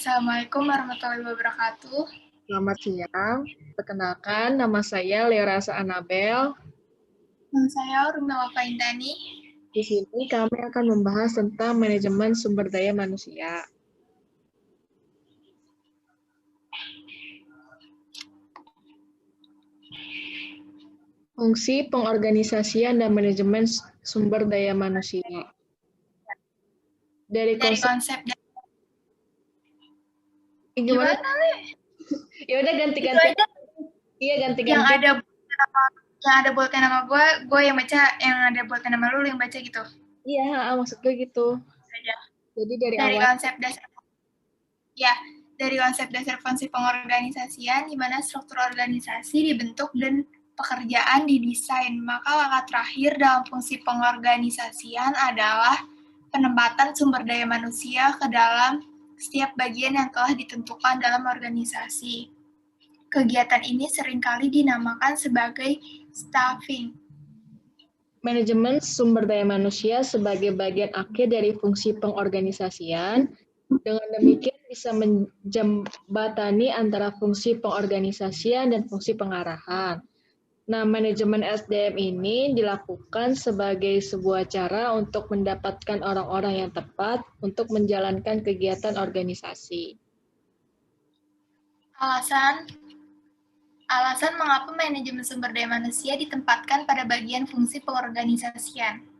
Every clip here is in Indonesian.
Assalamualaikum warahmatullahi wabarakatuh. Selamat siang. Perkenalkan, nama saya Leorasa Anabel. Nama saya Urmila Indani. Di sini kami akan membahas tentang manajemen sumber daya manusia. Fungsi pengorganisasian dan manajemen sumber daya manusia. Dari konsep gimana, Le? Ya udah ganti-ganti. Iya, ganti-ganti. Yang ada buatnya nama gue yang baca, yang ada buatnya nama lu yang baca gitu. Iya, maksud gue gitu. Jadi dari awal. Dari konsep dasar fungsi pengorganisasian, di mana struktur organisasi dibentuk dan pekerjaan didesain. Maka langkah terakhir dalam fungsi pengorganisasian adalah penempatan sumber daya manusia ke dalam setiap bagian yang telah ditentukan dalam organisasi. Kegiatan ini seringkali dinamakan sebagai staffing. Manajemen sumber daya manusia sebagai bagian akhir dari fungsi pengorganisasian. Dengan demikian bisa menjembatani antara fungsi pengorganisasian dan fungsi pengarahan. Nah, manajemen SDM ini dilakukan sebagai sebuah cara untuk mendapatkan orang-orang yang tepat untuk menjalankan kegiatan organisasi. Alasan mengapa manajemen sumber daya manusia ditempatkan pada bagian fungsi pengorganisasian.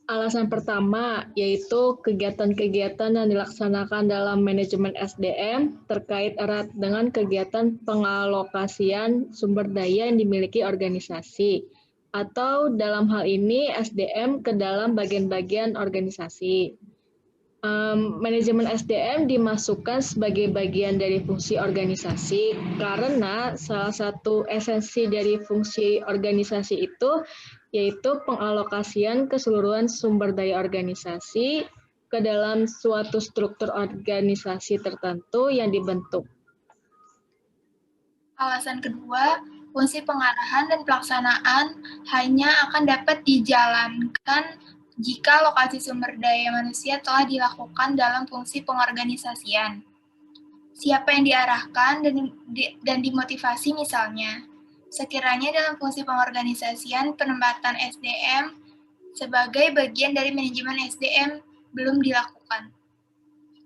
Alasan pertama yaitu kegiatan-kegiatan yang dilaksanakan dalam manajemen SDM terkait erat dengan kegiatan pengalokasian sumber daya yang dimiliki organisasi, atau dalam hal ini SDM ke dalam bagian-bagian organisasi. Manajemen SDM dimasukkan sebagai bagian dari fungsi organisasi karena salah satu esensi dari fungsi organisasi itu yaitu pengalokasian keseluruhan sumber daya organisasi ke dalam suatu struktur organisasi tertentu yang dibentuk. Alasan kedua, fungsi pengarahan dan pelaksanaan hanya akan dapat dijalankan jika alokasi sumber daya manusia telah dilakukan dalam fungsi pengorganisasian. Siapa yang diarahkan dan dimotivasi misalnya. Sekiranya dalam fungsi pengorganisasian penempatan SDM sebagai bagian dari manajemen SDM belum dilakukan.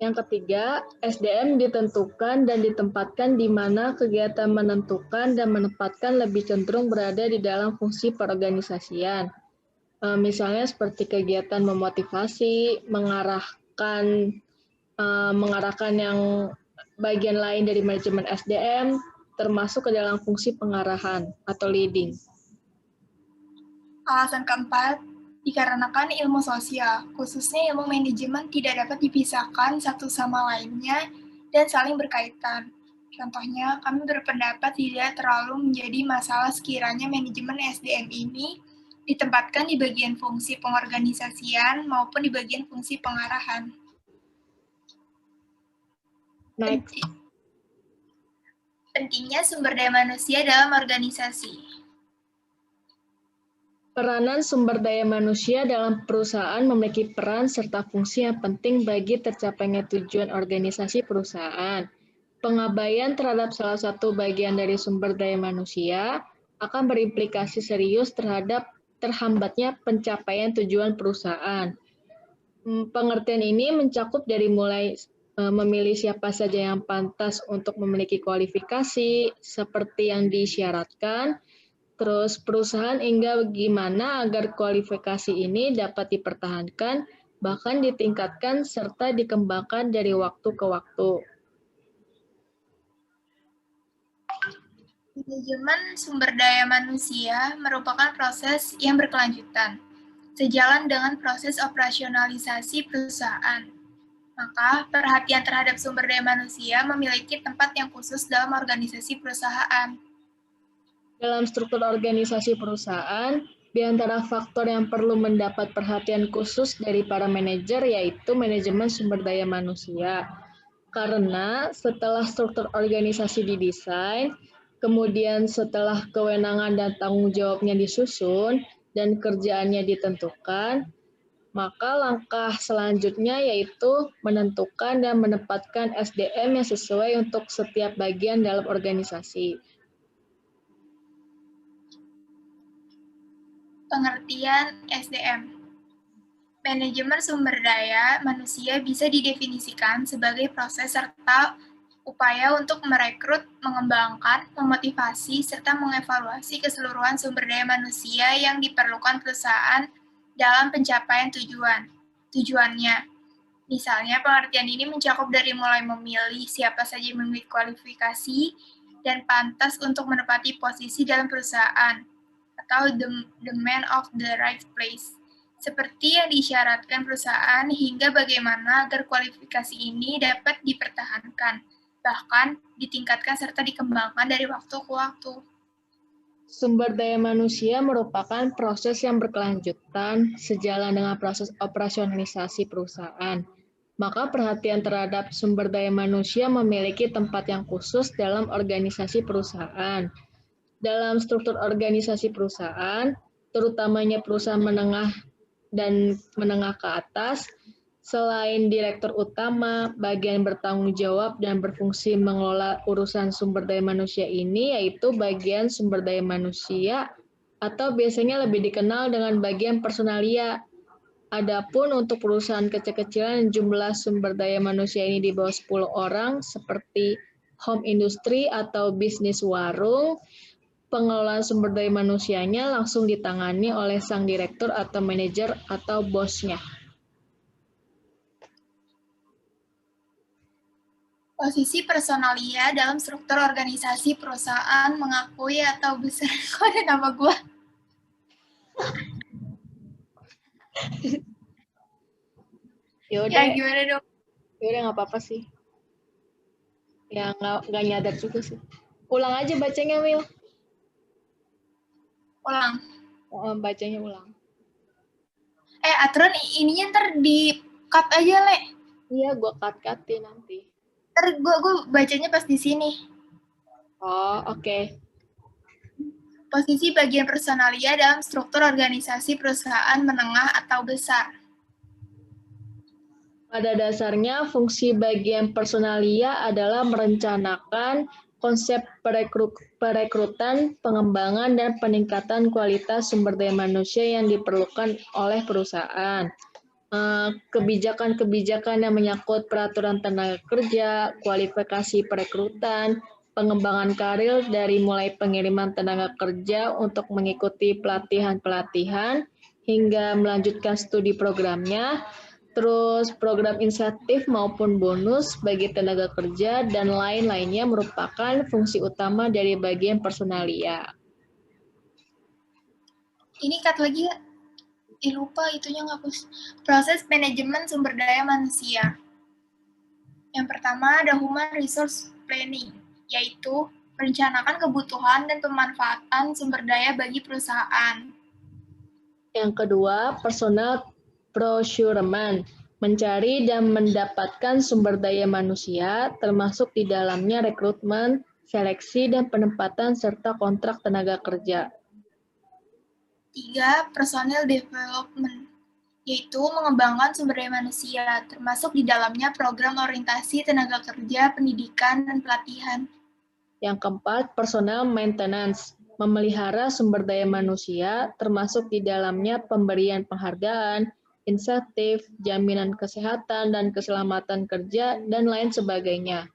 Yang ketiga, SDM ditentukan dan ditempatkan di mana kegiatan menentukan dan menempatkan lebih cenderung berada di dalam fungsi perorganisasian. Misalnya seperti kegiatan memotivasi, mengarahkan yang bagian lain dari manajemen SDM, termasuk ke dalam fungsi pengarahan atau leading. Alasan keempat, dikarenakan ilmu sosial, khususnya ilmu manajemen tidak dapat dipisahkan satu sama lainnya dan saling berkaitan. Contohnya, kami berpendapat tidak terlalu menjadi masalah sekiranya manajemen SDM ini ditempatkan di bagian fungsi pengorganisasian maupun di bagian fungsi pengarahan. Pentingnya sumber daya manusia dalam organisasi. Peranan sumber daya manusia dalam perusahaan memiliki peran serta fungsi yang penting bagi tercapainya tujuan organisasi perusahaan. Pengabaian terhadap salah satu bagian dari sumber daya manusia akan berimplikasi serius terhadap terhambatnya pencapaian tujuan perusahaan. Pengertian ini mencakup dari mulai memilih siapa saja yang pantas untuk memiliki kualifikasi seperti yang disyaratkan, terus perusahaan hingga bagaimana agar kualifikasi ini dapat dipertahankan, bahkan ditingkatkan serta dikembangkan dari waktu ke waktu. Manajemen sumber daya manusia merupakan proses yang berkelanjutan, sejalan dengan proses operasionalisasi perusahaan. Maka, perhatian terhadap sumber daya manusia memiliki tempat yang khusus dalam organisasi perusahaan. Dalam struktur organisasi perusahaan, di antara faktor yang perlu mendapat perhatian khusus dari para manajer yaitu manajemen sumber daya manusia. Karena setelah struktur organisasi didesain, kemudian setelah kewenangan dan tanggung jawabnya disusun, dan kerjaannya ditentukan, Maka langkah selanjutnya yaitu menentukan dan menempatkan SDM yang sesuai untuk setiap bagian dalam organisasi. Pengertian SDM. Manajemen sumber daya manusia bisa didefinisikan sebagai proses serta upaya untuk merekrut, mengembangkan, memotivasi, serta mengevaluasi keseluruhan sumber daya manusia yang diperlukan perusahaan dalam pencapaian tujuannya. Misalnya, pengertian ini mencakup dari mulai memilih siapa saja yang memiliki kualifikasi dan pantas untuk menempati posisi dalam perusahaan, atau the man of the right place, seperti yang disyaratkan perusahaan, hingga bagaimana agar kualifikasi ini dapat dipertahankan, bahkan ditingkatkan serta dikembangkan dari waktu ke waktu. Sumber daya manusia merupakan proses yang berkelanjutan sejalan dengan proses operasionalisasi perusahaan. Maka perhatian terhadap sumber daya manusia memiliki tempat yang khusus dalam organisasi perusahaan. Dalam struktur organisasi perusahaan, terutamanya perusahaan menengah dan menengah ke atas, selain direktur utama, bagian bertanggung jawab dan berfungsi mengelola urusan sumber daya manusia ini yaitu bagian sumber daya manusia atau biasanya lebih dikenal dengan bagian personalia. Adapun untuk perusahaan kecil-kecilan jumlah sumber daya manusia ini di bawah 10 orang seperti home industry atau bisnis warung, pengelolaan sumber daya manusianya langsung ditangani oleh sang direktur atau manajer atau bosnya. Posisi personalia dalam struktur organisasi perusahaan mengakui atau besar. Kok ada nama gue? Ya gimana dong? Yaudah nggak apa-apa sih. Ya nggak nyadar juga sih. Ulang aja bacanya, Wil. Ulang. Bacanya ulang. Aturan ininya ntar di cut aja, Le. Iya, gue cut-cutin nanti. Ntar gue bacanya pas di sini. Oh, oke. Posisi bagian personalia dalam struktur organisasi perusahaan menengah atau besar. Pada dasarnya, fungsi bagian personalia adalah merencanakan konsep perekrutan, pengembangan, dan peningkatan kualitas sumber daya manusia yang diperlukan oleh perusahaan. Kebijakan-kebijakan yang menyangkut peraturan tenaga kerja, kualifikasi perekrutan, pengembangan karir dari mulai pengiriman tenaga kerja untuk mengikuti pelatihan-pelatihan, hingga melanjutkan studi programnya, terus program insentif maupun bonus bagi tenaga kerja, dan lain-lainnya merupakan fungsi utama dari bagian personalia. Ini cut lagi ya? Lupa itunya ngapus. Proses manajemen sumber daya manusia. Yang pertama ada Human Resource Planning, yaitu merencanakan kebutuhan dan pemanfaatan sumber daya bagi perusahaan. Yang kedua, Personal Procurement, mencari dan mendapatkan sumber daya manusia, termasuk di dalamnya rekrutmen, seleksi, dan penempatan, serta kontrak tenaga kerja. 3. Personal Development, yaitu mengembangkan sumber daya manusia, termasuk di dalamnya program orientasi tenaga kerja, pendidikan, dan pelatihan. Yang keempat, Personal Maintenance, memelihara sumber daya manusia, termasuk di dalamnya pemberian penghargaan, insentif, jaminan kesehatan dan keselamatan kerja, dan lain sebagainya.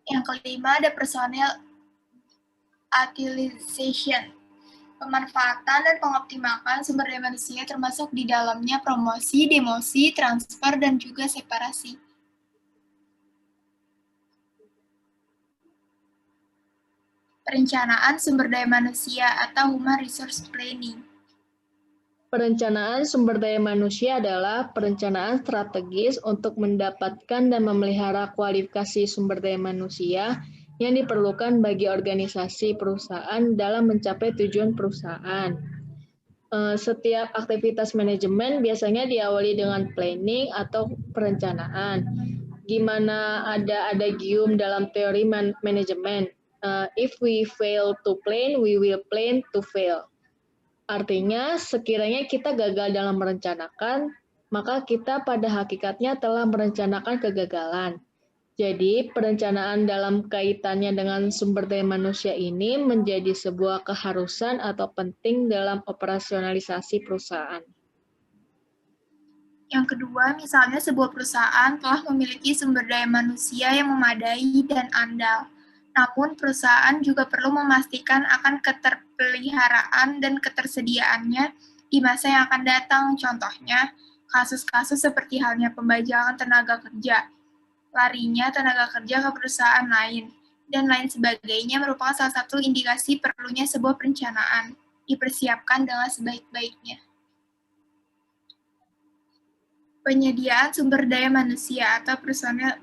Yang kelima ada Personal Utilization, pemanfaatan dan pengoptimalan sumber daya manusia termasuk di dalamnya promosi, demosi, transfer, dan juga separasi. Perencanaan sumber daya manusia atau Human Resource Planning. Perencanaan sumber daya manusia adalah perencanaan strategis untuk mendapatkan dan memelihara kualifikasi sumber daya manusia yang diperlukan bagi organisasi perusahaan dalam mencapai tujuan perusahaan. Setiap aktivitas manajemen biasanya diawali dengan planning atau perencanaan. Gimana ada adagium dalam teori manajemen. If we fail to plan, we will plan to fail. Artinya, sekiranya kita gagal dalam merencanakan, maka kita pada hakikatnya telah merencanakan kegagalan. Jadi, perencanaan dalam kaitannya dengan sumber daya manusia ini menjadi sebuah keharusan atau penting dalam operasionalisasi perusahaan. Yang kedua, misalnya sebuah perusahaan telah memiliki sumber daya manusia yang memadai dan andal. Namun, perusahaan juga perlu memastikan akan keterpeliharaan dan ketersediaannya di masa yang akan datang. Contohnya, kasus-kasus seperti halnya pembajakan tenaga kerja, larinya tenaga kerja ke perusahaan lain, dan lain sebagainya merupakan salah satu indikasi perlunya sebuah perencanaan dipersiapkan dengan sebaik-baiknya. Penyediaan sumber daya manusia atau personel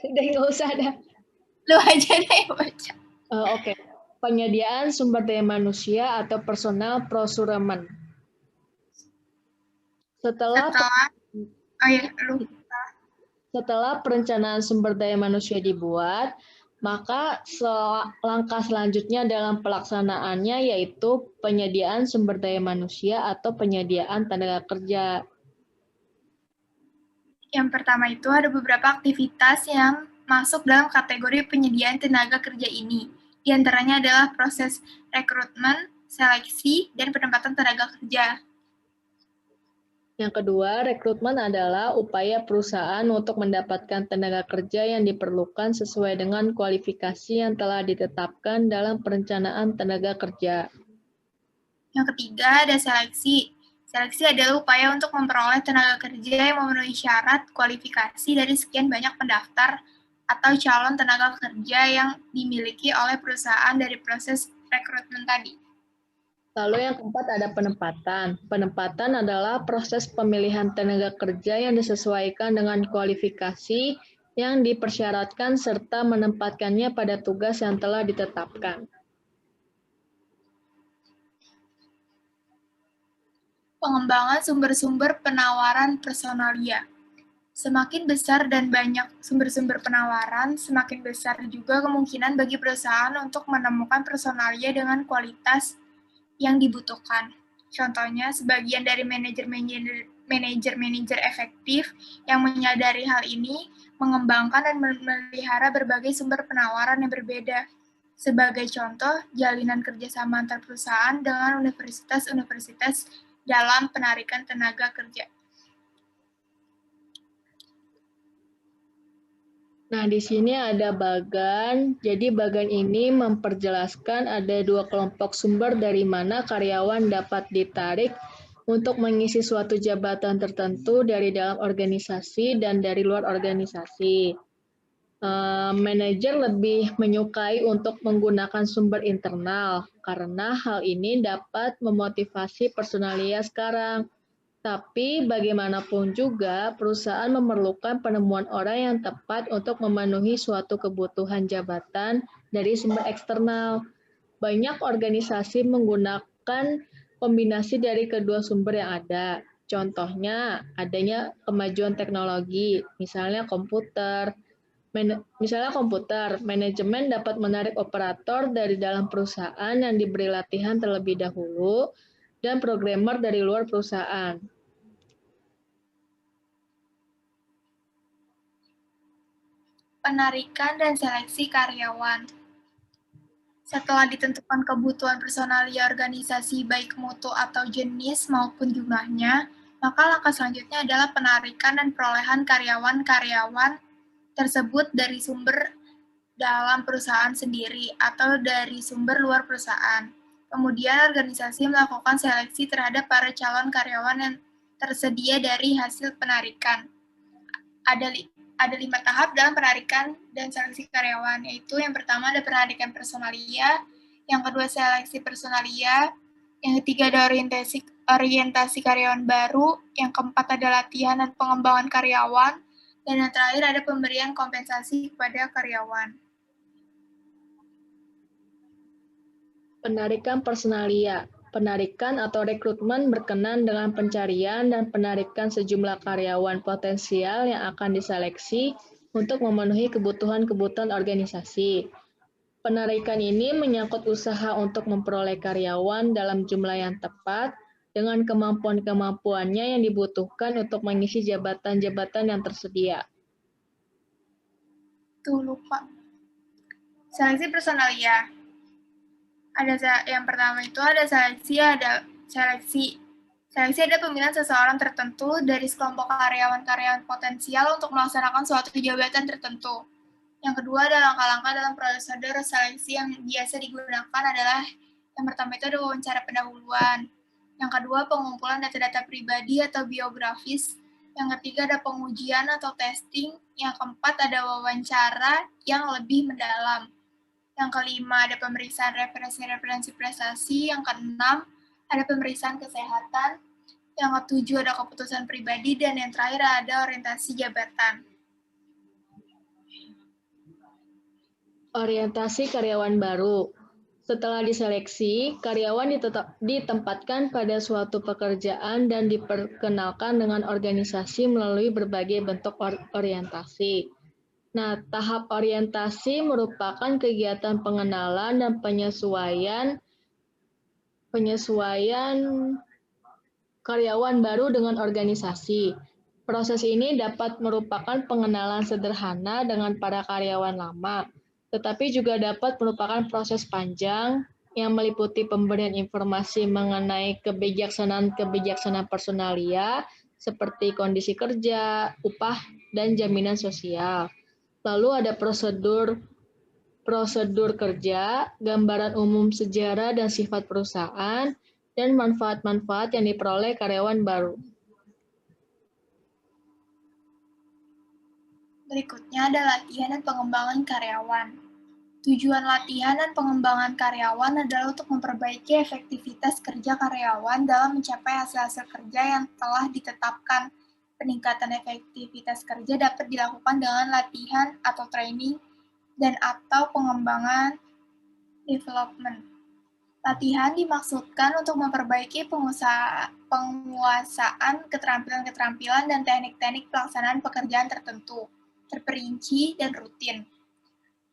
Udah nggak usah ada. Lu aja deh baca. Oke. Penyediaan sumber daya manusia atau personal procurement. Setelah perencanaan sumber daya manusia dibuat, maka langkah selanjutnya dalam pelaksanaannya yaitu penyediaan sumber daya manusia atau penyediaan tenaga kerja. Yang pertama itu ada beberapa aktivitas yang masuk dalam kategori penyediaan tenaga kerja ini. Di antaranya adalah proses rekrutmen, seleksi, dan penempatan tenaga kerja. Yang kedua, rekrutmen adalah upaya perusahaan untuk mendapatkan tenaga kerja yang diperlukan sesuai dengan kualifikasi yang telah ditetapkan dalam perencanaan tenaga kerja. Yang ketiga, ada seleksi. Seleksi adalah upaya untuk memperoleh tenaga kerja yang memenuhi syarat kualifikasi dari sekian banyak pendaftar atau calon tenaga kerja yang dimiliki oleh perusahaan dari proses rekrutmen tadi. Lalu yang keempat ada penempatan. Penempatan adalah proses pemilihan tenaga kerja yang disesuaikan dengan kualifikasi yang dipersyaratkan serta menempatkannya pada tugas yang telah ditetapkan. Pengembangan sumber-sumber penawaran personalia. Semakin besar dan banyak sumber-sumber penawaran, semakin besar juga kemungkinan bagi perusahaan untuk menemukan personalia dengan kualitas yang dibutuhkan. Contohnya, sebagian dari manajer-manajer efektif yang menyadari hal ini mengembangkan dan memelihara berbagai sumber penawaran yang berbeda. Sebagai contoh, jalinan kerjasama antar perusahaan dengan universitas-universitas dalam penarikan tenaga kerja. Nah, di sini ada bagan. Jadi bagan ini memperjelaskan ada dua kelompok sumber dari mana karyawan dapat ditarik untuk mengisi suatu jabatan tertentu dari dalam organisasi dan dari luar organisasi. Manajer lebih menyukai untuk menggunakan sumber internal karena hal ini dapat memotivasi personalia sekarang. Tapi bagaimanapun juga, perusahaan memerlukan penemuan orang yang tepat untuk memenuhi suatu kebutuhan jabatan dari sumber eksternal. Banyak organisasi menggunakan kombinasi dari kedua sumber yang ada. Contohnya, adanya kemajuan teknologi, misalnya komputer. Manajemen dapat menarik operator dari dalam perusahaan yang diberi latihan terlebih dahulu, dan programmer dari luar perusahaan. Penarikan dan seleksi karyawan. Setelah ditentukan kebutuhan personalia organisasi baik mutu atau jenis maupun jumlahnya, maka langkah selanjutnya adalah penarikan dan perolehan karyawan-karyawan tersebut dari sumber dalam perusahaan sendiri atau dari sumber luar perusahaan. Kemudian organisasi melakukan seleksi terhadap para calon karyawan yang tersedia dari hasil penarikan. Ada 5 tahap dalam penarikan dan seleksi karyawan, yaitu yang pertama ada penarikan personalia, yang kedua seleksi personalia, yang ketiga ada orientasi karyawan baru, yang keempat ada latihan dan pengembangan karyawan, dan yang terakhir ada pemberian kompensasi kepada karyawan. Penarikan personalia. Penarikan atau rekrutmen berkenan dengan pencarian dan penarikan sejumlah karyawan potensial yang akan diseleksi untuk memenuhi kebutuhan-kebutuhan organisasi. Penarikan ini menyangkut usaha untuk memperoleh karyawan dalam jumlah yang tepat dengan kemampuan-kemampuannya yang dibutuhkan untuk mengisi jabatan-jabatan yang tersedia. Tuh lupa. Seleksi personalia. Yang pertama itu ada seleksi, Seleksi ada pemilihan seseorang tertentu dari sekelompok karyawan-karyawan potensial untuk melaksanakan suatu jabatan tertentu. Yang kedua ada langkah-langkah dalam prosedur seleksi yang biasa digunakan adalah yang pertama itu ada wawancara pendahuluan. Yang kedua pengumpulan data-data pribadi atau biografis. Yang ketiga ada pengujian atau testing. Yang keempat ada wawancara yang lebih mendalam. Yang kelima ada pemeriksaan referensi prestasi. Yang keenam ada pemeriksaan kesehatan. Yang ketujuh ada keputusan pribadi. Dan yang terakhir ada orientasi jabatan. Orientasi karyawan baru. Setelah diseleksi, karyawan ditempatkan pada suatu pekerjaan dan diperkenalkan dengan organisasi melalui berbagai bentuk orientasi. Nah, tahap orientasi merupakan kegiatan pengenalan dan penyesuaian karyawan baru dengan organisasi. Proses ini dapat merupakan pengenalan sederhana dengan para karyawan lama, tetapi juga dapat merupakan proses panjang yang meliputi pemberian informasi mengenai kebijaksanaan personalia seperti kondisi kerja, upah, dan jaminan sosial. Lalu ada prosedur kerja, gambaran umum sejarah dan sifat perusahaan, dan manfaat-manfaat yang diperoleh karyawan baru. Berikutnya ada latihan dan pengembangan karyawan. Tujuan latihan dan pengembangan karyawan adalah untuk memperbaiki efektivitas kerja karyawan dalam mencapai hasil-hasil kerja yang telah ditetapkan. Peningkatan efektivitas kerja dapat dilakukan dengan latihan atau training dan atau pengembangan development. Latihan dimaksudkan untuk memperbaiki penguasaan keterampilan-keterampilan dan teknik-teknik pelaksanaan pekerjaan tertentu, terperinci dan rutin.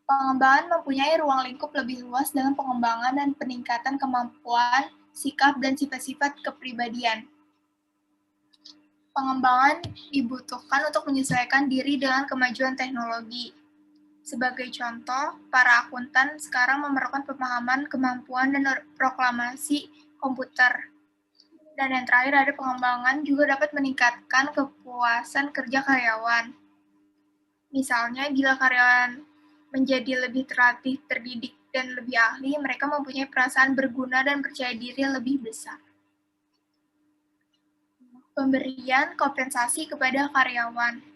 Pengembangan mempunyai ruang lingkup lebih luas dalam pengembangan dan peningkatan kemampuan, sikap, dan sifat-sifat kepribadian. Pengembangan dibutuhkan untuk menyesuaikan diri dengan kemajuan teknologi. Sebagai contoh, para akuntan sekarang memerlukan pemahaman, kemampuan, dan proklamasi komputer. Dan yang terakhir ada pengembangan juga dapat meningkatkan kepuasan kerja karyawan. Misalnya, bila karyawan menjadi lebih terlatih, terdidik, dan lebih ahli, mereka mempunyai perasaan berguna dan percaya diri lebih besar. Pemberian kompensasi kepada karyawan.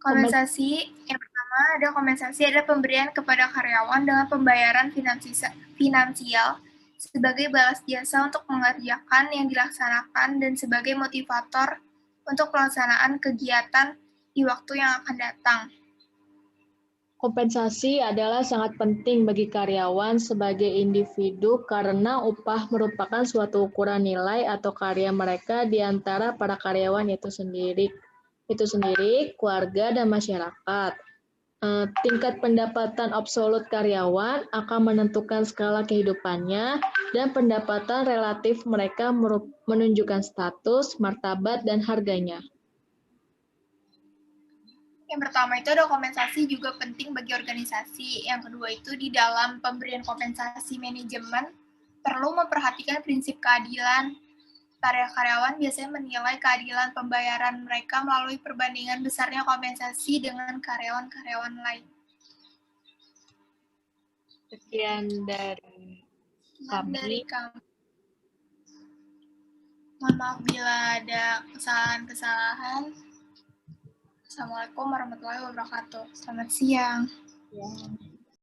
Yang pertama ada pemberian kepada karyawan dengan pembayaran finansial sebagai balas jasa untuk mengerjakan yang dilaksanakan dan sebagai motivator untuk pelaksanaan kegiatan di waktu yang akan datang. Kompensasi adalah sangat penting bagi karyawan sebagai individu karena upah merupakan suatu ukuran nilai atau karya mereka di antara para karyawan itu sendiri, keluarga, dan masyarakat. Tingkat pendapatan absolut karyawan akan menentukan skala kehidupannya dan pendapatan relatif mereka menunjukkan status, martabat, dan harganya. Yang pertama itu ada kompensasi juga penting bagi organisasi. Yang kedua itu di dalam pemberian kompensasi manajemen perlu memperhatikan prinsip keadilan. Para karyawan biasanya menilai keadilan pembayaran mereka melalui perbandingan besarnya kompensasi dengan karyawan-karyawan lain. Sekian dari kami. Mohon maaf bila ada kesalahan-kesalahan. Assalamualaikum warahmatullahi wabarakatuh. Selamat siang. Ya.